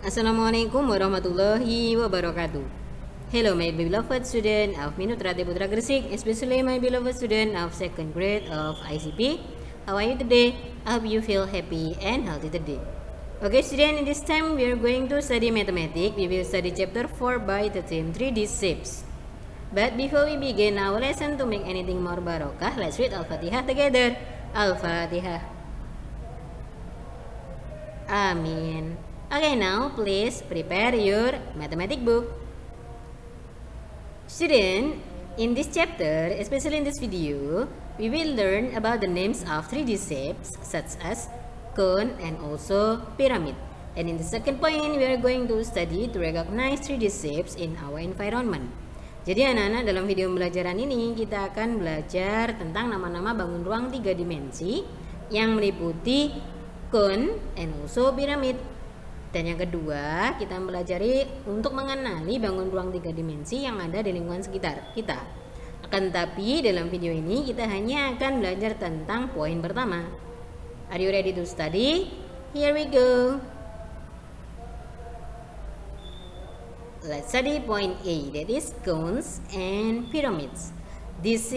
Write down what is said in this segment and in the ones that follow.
Assalamualaikum warahmatullahi wabarakatuh. Hello my beloved student of Minutrate Putra Gresik, especially my beloved student of second grade of ICP. How are you today? I hope you feel happy and healthy today. Okay student, in this time we are going to study mathematics. We will study chapter 4 by the theme 3D shapes. But before we begin our lesson, to make anything more barokah, let's read Al-Fatihah together. Al-Fatihah. Amin. Okay, now please prepare your mathematics book. Student, in this chapter, especially in this video, we will learn about the names of 3D shapes such as cone and also pyramid. And in the second point, we are going to study to recognize 3D shapes in our environment. Jadi anak-anak, dalam video pembelajaran ini kita akan belajar tentang nama-nama bangun ruang 3 dimensi yang meliputi cone and also pyramid. Dan yang kedua, kita mempelajari untuk mengenali bangun ruang 3 dimensi yang ada di lingkungan sekitar kita. Akan tetapi dalam video ini kita hanya akan belajar tentang poin pertama. Are you ready to study? Here we go. Let's study point A, that is cones and pyramids. These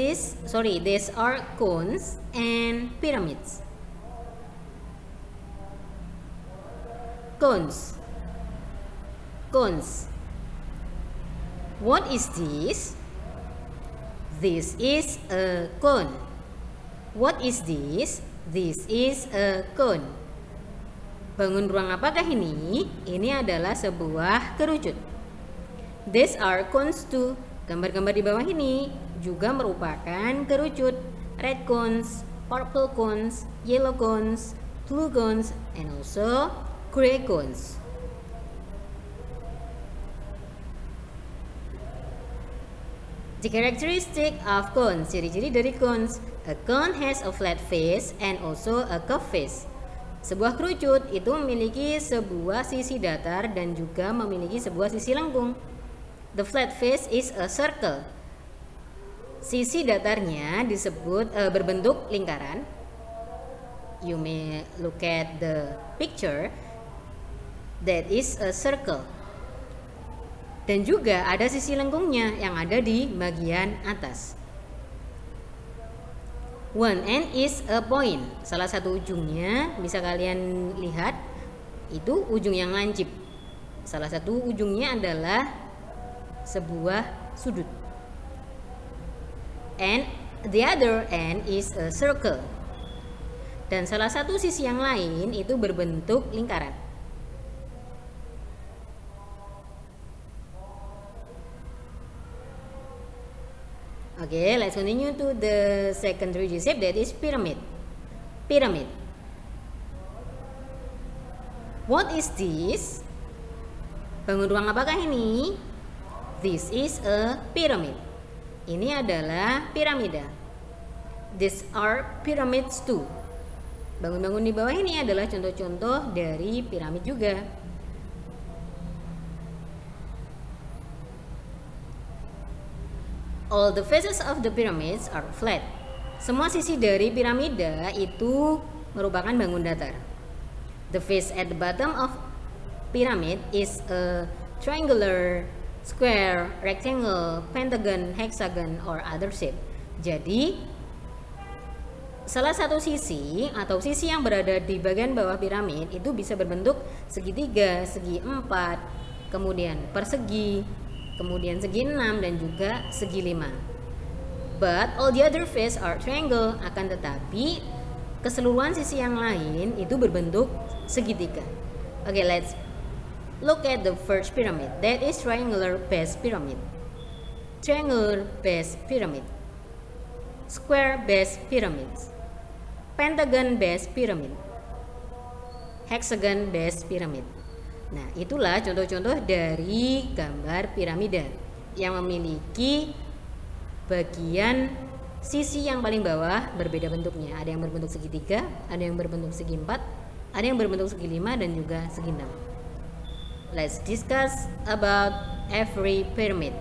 are cones and pyramids. Cones. What is this? This is a cone. What is this? This is a cone. Bangun ruang apakah ini? Ini adalah sebuah kerucut. These are cones too. Gambar-gambar di bawah ini juga merupakan kerucut. Red cones, purple cones, yellow cones, blue cones, and also gray cones. The characteristic of cones, ciri-ciri dari cones. A cone has a flat face and also a curved face. Sebuah kerucut itu memiliki sebuah sisi datar dan juga memiliki sebuah sisi lengkung. The flat face is a circle. Sisi datarnya disebut berbentuk lingkaran. You may look at the picture. That is a circle. Dan juga ada sisi lengkungnya yang ada di bagian atas. One end is a point. Salah satu ujungnya bisa kalian lihat, itu ujung yang lancip. Salah satu ujungnya adalah sebuah sudut. And the other end is a circle. Dan salah satu sisi yang lain itu berbentuk lingkaran. Okay, let's continue to the second 3D shape, that is pyramid. Pyramid. What is this? Bangun ruang apakah ini? This is a pyramid. Ini adalah piramida. These are pyramids too. Bangun-bangun di bawah ini adalah contoh-contoh dari piramid juga. All the faces of the pyramids are flat. Semua sisi dari piramida itu merupakan bangun datar. The face at the bottom of pyramid is a triangular, square, rectangle, pentagon, hexagon, or other shape. Jadi, salah satu sisi atau sisi yang berada di bagian bawah piramid itu bisa berbentuk segitiga, segi empat, kemudian persegi, kemudian segi 6 dan juga segi 5. But all the other face are triangle. Akan tetapi keseluruhan sisi yang lain itu berbentuk segitiga. Okay, let's look at the first pyramid. That is triangular base pyramid. Triangular base pyramid. Square base pyramid. Pentagon base pyramid. Hexagon base pyramid. Nah, itulah contoh-contoh dari gambar piramida yang memiliki bagian sisi yang paling bawah berbeda bentuknya. Ada yang berbentuk segitiga, ada yang berbentuk segi 4, ada yang berbentuk segi 5 dan juga segi 6. Let's discuss about every pyramid.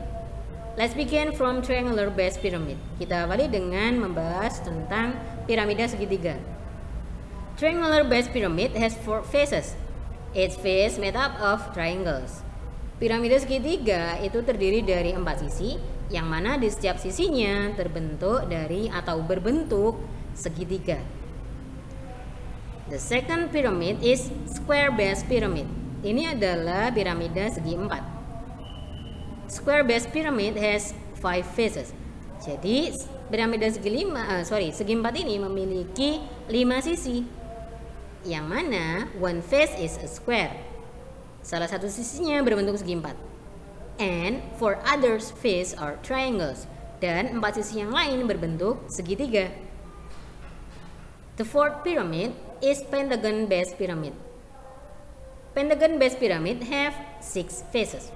Let's begin from triangular base pyramid. Kita awali dengan membahas tentang piramida segitiga. Triangular base pyramid has 4 faces. Its face made up of triangles. Piramida segitiga itu terdiri dari 4 sisi, yang mana di setiap sisinya terbentuk dari atau berbentuk segitiga. The second pyramid is square base pyramid. Ini adalah piramida segi 4. Square base pyramid has 5 faces. Jadi piramida segi 4 ini memiliki 5 sisi, yang mana one face is a square. Salah satu sisinya berbentuk segi 4. And 4 others face are triangles. Dan 4 sisi yang lain berbentuk segitiga. The fourth pyramid is pentagon base pyramid. Pentagon base pyramid have 6 faces.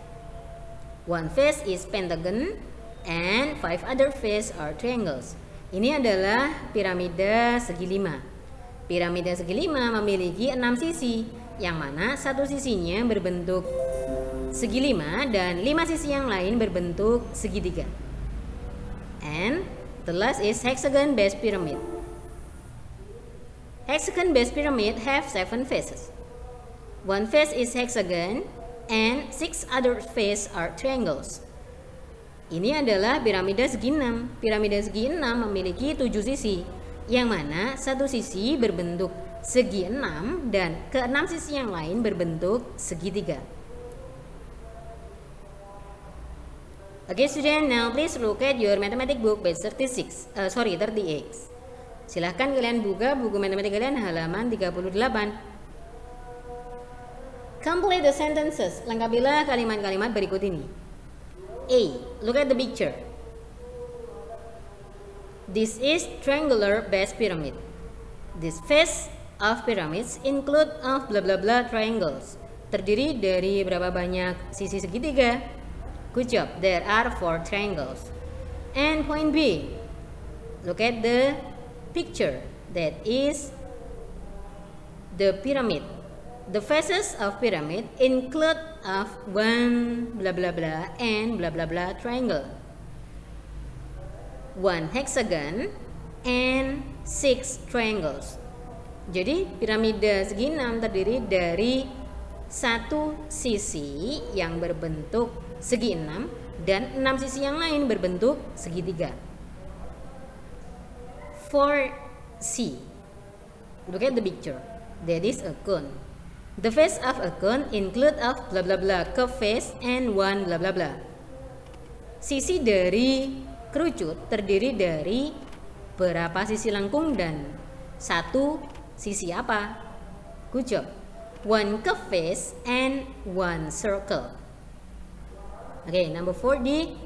One face is pentagon and 5 other faces are triangles. Ini adalah piramida segi 5. Piramida segi 5 memiliki 6 sisi, yang mana satu sisinya berbentuk segi 5 dan 5 sisi yang lain berbentuk segitiga. And the last is hexagon base pyramid. Hexagon base pyramid have 7 faces. One face is hexagon and 6 other faces are triangles. Ini adalah piramida segi 6. Piramida segi 6 memiliki 7 sisi, yang mana satu sisi berbentuk segi 6 dan ke-6 sisi yang lain berbentuk segitiga. Okay student, now please look at your mathematics book page 38. Silahkan kalian buka buku matematika kalian halaman 38. Complete the sentences. Lengkapilah kalimat-kalimat berikut ini. A. Look at the picture. This is triangular base pyramid. This face of pyramids include of blah blah blah triangles. Terdiri dari berapa banyak sisi segitiga? Good job. There are 4 triangles. And point B. Look at the picture. That is the pyramid. The faces of pyramid include of 1 blah blah blah and blah blah blah triangle, 1 hexagon and 6 triangles. Jadi piramida segi 6 terdiri dari satu sisi yang berbentuk segi 6 dan 6 sisi yang lain berbentuk segitiga. 4C. Look at the picture. That is a cone. The face of a cone include of blah blah blah curve face and 1 blah blah blah. Sisi dari kerucut terdiri dari berapa sisi lengkung dan satu sisi apa? Good job. 1 curve face and 1 circle. Okay, number 4D.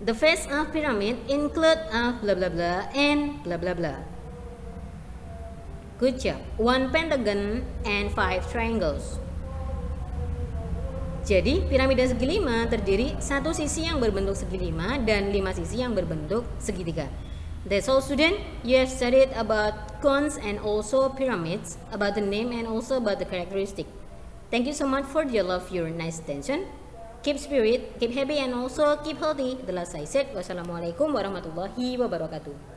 The face of pyramid include of blah blah blah and blah blah blah. Good job. 1 pentagon and 5 triangles. Jadi piramida segi 5 terdiri satu sisi yang berbentuk segi 5 dan 5 sisi yang berbentuk segitiga. That's all student. You have studied about cones and also pyramids, about the name and also about the characteristic. Thank you so much for your love, your nice attention. Keep spirit, keep happy and also keep healthy. The last I said, wassalamualaikum warahmatullahi wabarakatuh.